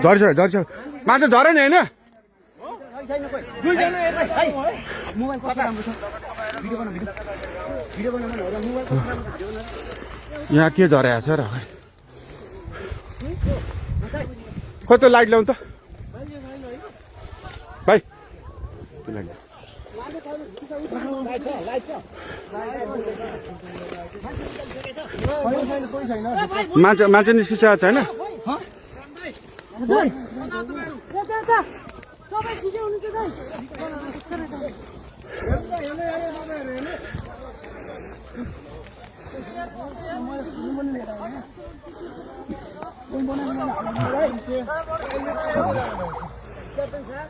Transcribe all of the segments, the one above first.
झर्छ झर्छ माछा झरे नि होइन यहाँ के झरेको छ र खोइ त्यो लाइट ल्याउनु त भाइ मान्छे निस्किसकेको छैन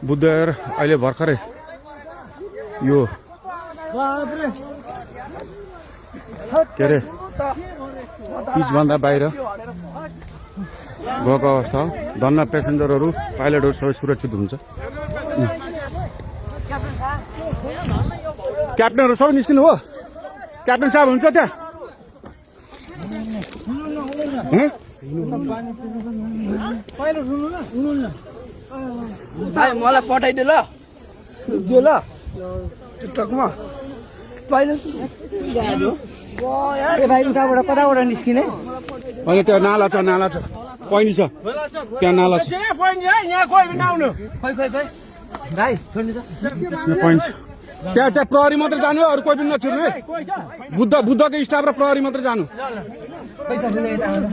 बुद्धर अहिले भर्खरै यो के अरे पिचभन्दा बाहिर गएको अवस्था हो धन्न पेसेन्जरहरू पाइलटहरू सबै सुरक्षित हुन्छ क्याप्टनहरू सबै निस्किनु हो क्याप्टन साहब हुन्छ त्यहाँ मलाई पठाइदियो ल टिकटकमा भाइ उताबाट कताबाट निस्किने अनि त्यहाँ नाला छ पैनी छ त्यहाँ नाला छ त्यहाँ प्रहरी मात्रै जानु अरू कोही पनि नछिर्नु है बुद्धको स्टाफ र प्रहरी मात्रै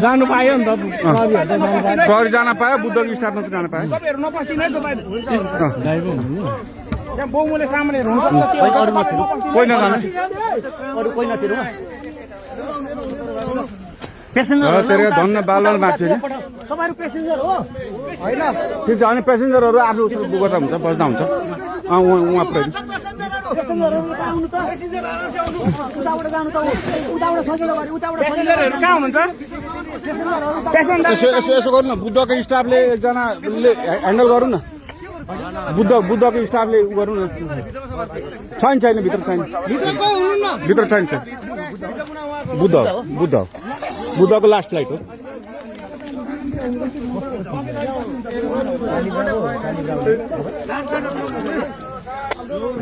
जानु पायो नि त प्रहरी जान पायो बुद्धको स्टाफ मात्रै जान पायो कोही नजानु तेरो धन्न बालबाल मार्छ नि ठिक छ अनि पेसेन्जरहरू आफ्नो गर्दा हुन्छ बस्दा हुन्छ उहाँ पुऱ्याइदिनु यसो गर्नु न बुद्धको स्टाफले एकजनाले ह्यान्डल गरौँ न बुद्धको स्टाफले उ गरौँ न छैन भित्र छैन बुद्धको लास्ट फ्लाइट हो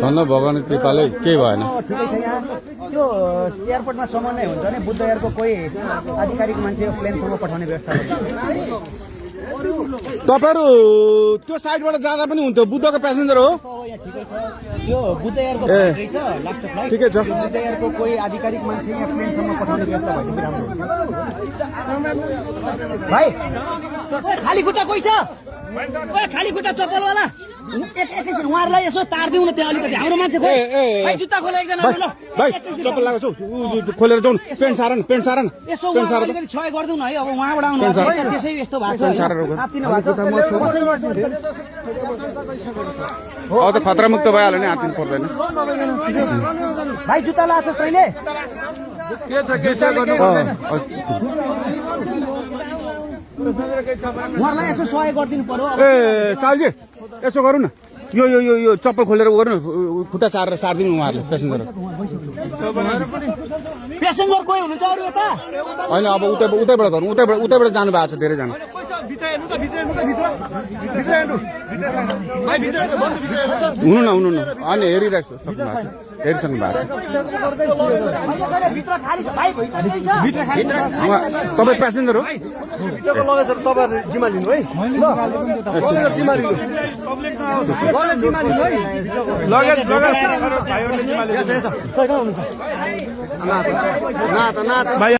धन्न भगवान् कृपाले केही भएन त्यो एयरपोर्टमा समन्वय हुन्छ नि बुद्ध एयरको कोही आधिकारिक मान्छे प्लेनसम्म पठाउने व्यवस्था तपाईँहरू त्यो साइडबाट जाँदा पनि हुन्थ्यो बुद्धको प्यासेन्जर हो यो बुद्ध एयरको लास्ट फ्लाइट ठिकै छ बुद्ध एयरको कोही आधिकारिक मान्छे यहाँ प्लेनसम्म पठाउने व्यवस्था भएदेखि राम्रो हुन्छ भाइ खाली खुट्टा कोही छ खाली खुट्टा चप्पलवाला एकैछिन उहाँहरूलाई यसो तारिदिउँ न त्यहाँ अलिकति हाम्रो मान्छे खोइ जुत्ता खोले एकजना भाइ चप्पल लगाएको छौ खोलेर जाउँ पेन्ट सार न यसो अलिकति सहयोग गरिदिउँ न है अब उहाँबाट आउनु त्यसै यस्तो भएको अब त खतरा मुक्त भइहाल्यो नि हात्तिनु पर्दैन भाइ जुत्ता लगाएको छस् तैँले उहाँहरूलाई यसो सहयोग गरिदिनु पर्यो ए सालजी यसो गरौँ न यो चप्पल खोलेर गरौँ न खुट्टा सारिदिनु उहाँहरूले पेसेन्जर कोही हुनुहुन्छ अरू यता होइन अब उतैबाट गरौँ उतैबाट जानु भएको छ धेरैजना हुनु न अनि हेरिरहेको छु हेरिसक्नु भएको तपाईँ प्यासेन्जर हो तपाईँहरूले जिम्मा लिनु है जिम्मा लिनु